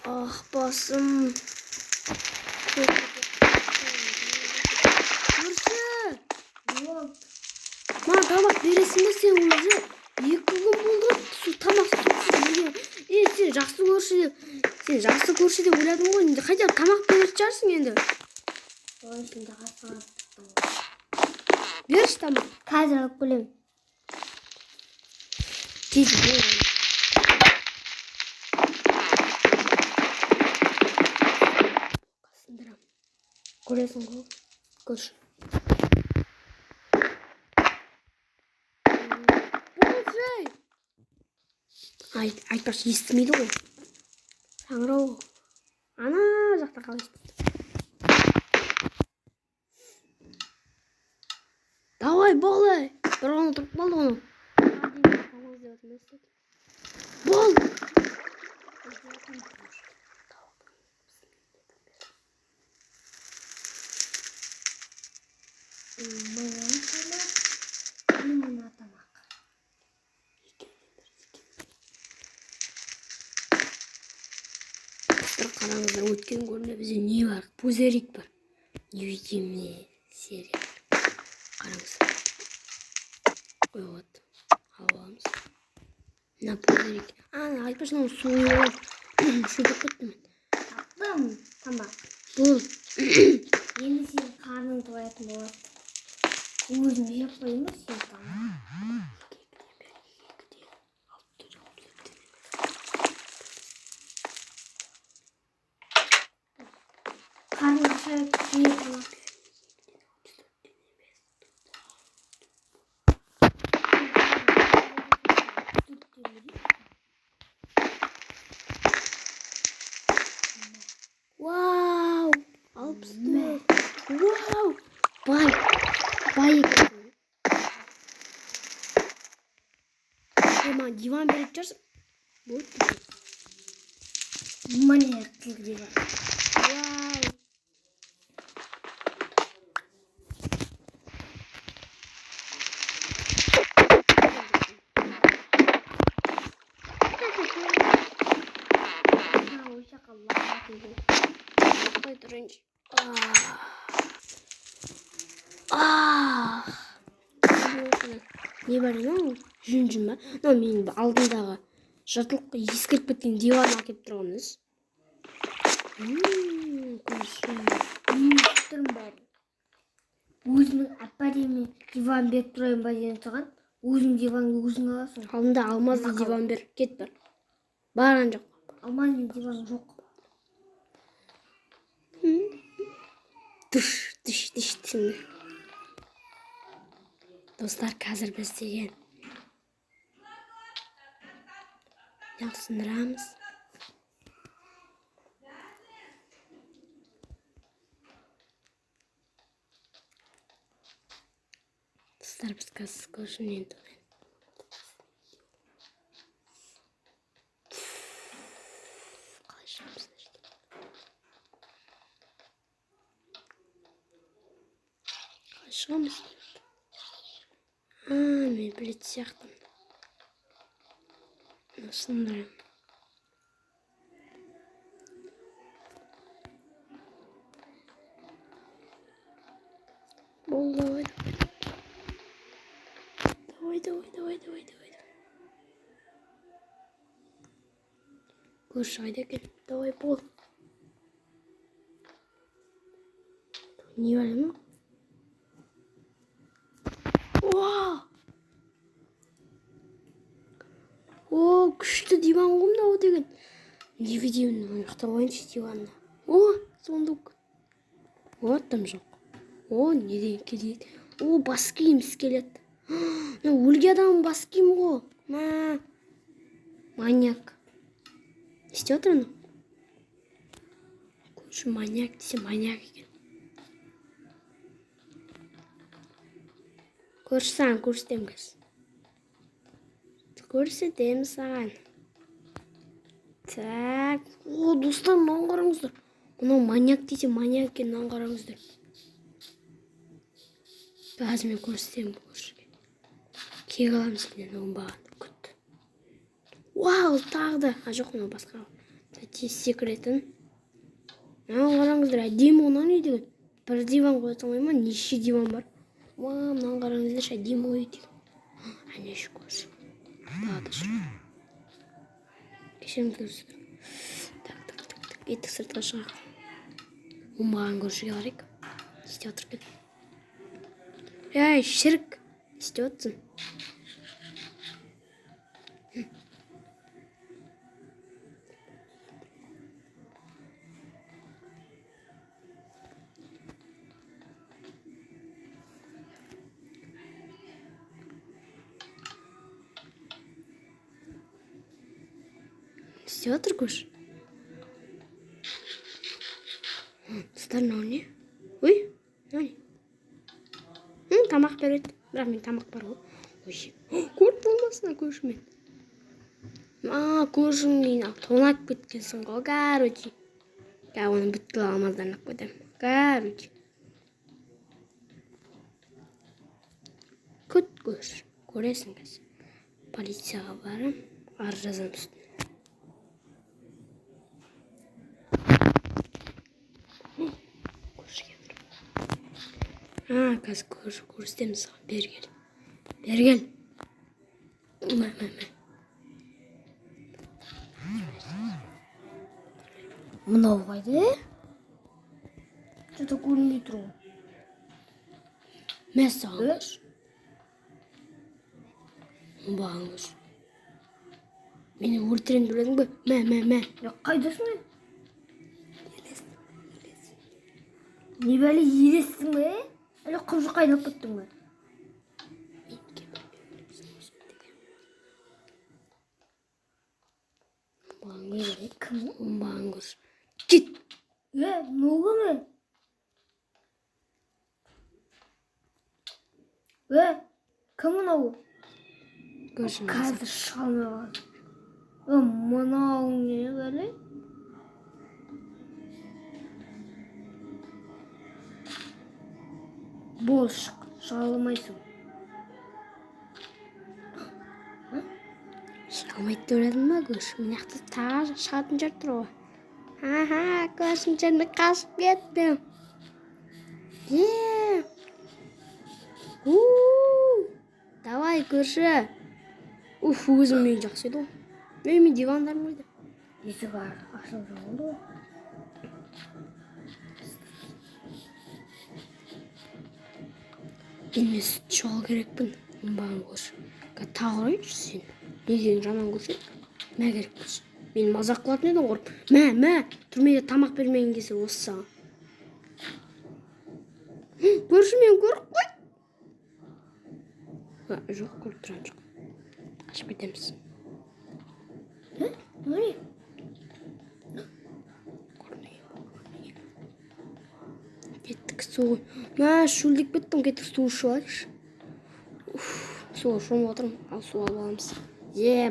Ah basım. Көрші! Маған тамақ бересің бе сен уже? 2 күн болды. Тамақ сусыз жүрген. Сен жақсы көрші деп ойладың ғой. Қайда тамақ беретін шығарсың енді. Ой, şimdi қасыға. Берші тамақ. Қазір алып келем. Тез бол. Қасындырам. Көресің ғой. Көрші. Айтпақшы естімейді ғой. Саңырау. Ана жақта қалай естіді. Давай, болай. Бір оны тұрып қалды оны. Бол. Қараңыздар, өткен көрінде бізде не бар? Пузырик бар. Невидимый серия. Қараңыздар. Вот. Аламыз. На пузырик. Айтпашы, мынау суы бар. Шөпіп кеттім мен. Таптым, тамақ. Бұл. Енді сен қарның тоятын болады. Өзім жеп қоймыз сен тамақ. Қарның ашайып жеп тамақ. Вау! 64. Вау! Бай екен. Маған диван беретін шығарсың. Болды. Міне тұлық диван. Вау! Қой тұрыншы. Не бар ена? Жүн ба? Менің алдымдағы жыртылып ескіріп кеткен диван әкеп тұрғаныз. Көрші. Тұрым бәрі. Өзінің әп-әдемі диван беріп тұрайын ба деген саған. Өзің диванды өзің аласың. Алдында алмазды диван бер. Кет бар. Барған жоқ. Алмазды диван жоқ. Түш түсіңді. Достар, қазір біз деген сындырамыз. Достар, біз қазір көшінен тұрайын. Қалай шығамыз? Қалай шығамыз? Мен білетін сияқтымын. Сындырайын. Бол, давай. Давай. Көрші қайда екен? Давай, бол. Не бар ма? О, күшті диван қомда о деген. Невидимный ұйықтап ойыншы диванды. О, сундук. О, там жоқ. О, не деген келеді. О, бас киіміз келеді. Өлген адам бас киім ғой. Маньяк. Не істеп отыр ана? Көрші маньяк десе маньяк екен. Көрші саған көрсетем кәз. Көрсетем саған. Так. О, достар, мынау қараңыздар. Мынау маньяк десе маньяк екен, мынау қараңыздар. Қазір мен көрсетем көршіге. Кек аламыз сенен оңбаған. Күт. Вау, тағы да. Жоқ, мынау басқа. секретін. Қараңыздар, әдемі мына не деген. Бір диван қоя салмай ма? Неше диван бар? Мынаны қараңыздаршы, әдемі ой деген. Әне шүкір. Тағы да жүр. Кешірім көрсіздер. Так. Еттік сыртқа шығақ. Оңбаған көршіге қарайық. Не істеп отыр екен? Әй, шірік. Не істеп отырсың? істеп отыр көрші? Достар, мынау не? Ой, мынау не? Тамақ береді. Бірақ мен тамақ бар ғой. Ой, көріп болмасына көршімен. Көршің дейін тонап кеткенсің ғой, короче. Оны бүткіл алмаздан ақ көдем. Короче. Күт көрші. Көресің кәсі. Полицияға барым. Арыз жазам үстіне. Қазір көрсетеміз саған. Бергел. Мынау қайда? Что-то көрінбей тұр ғой. Мәс саған көрші. Оңбаған көрші. Мені өлтірен білесің бе? Мә. Қайдасың бе? Не бәле елессің бе? Әлі құбжық айналып кеттің бе? Оңбаған көрші. Кет! Мынау кім? Кім мынау? Көрші Қазір шыға алмай. Мынау не бәле? Бол шыға алмайсың. Шыға алмайды деп ойладың ба көрші? Мына жақта тағы шығатын жер тұр ғой. Көршім жеріне қашып кеттім. Давай көрші. Өзім мен жақсы еді ғой. Мен дивандарым қойды. Есік ашылып жауылды ғой. Мен сүт жол керекпін. Оңбаған көрші. Тағы ұрайыншы сен. Неден жаман көрші? Мә керек көрші. Мен мазақ қылатын едім ғұрып. Мә. Түрмеде тамақ бермеген кесі осы саған. Көрші мен көріп қой. Жоқ, көріп тұрған жоқ. Қашып кетеміз. Міне? Кеттік су. Шөлдеп кеттім, кеттік су ішіп алайықшы. Суға шомып отырмын, ал су алып аламыз.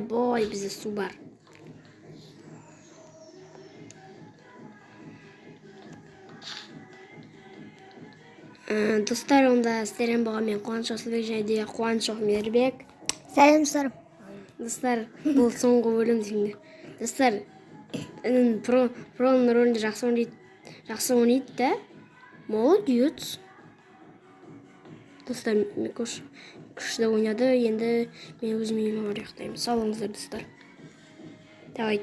Бой, бізде су бар. Достар, онда сіздермен болған мен Қуаныш Асылбек және де Қуаныш Мейірбек. Сәлем достарым. Достар, бұл соңғы бөлім деймін. Достар, Проның рөлінде жақсы ойнайды да. Молодец. Достар, күшті ойнады. Енді мен өзім үйіме барып ұйықтаймын. Сау болыңыздар достар. Давайте.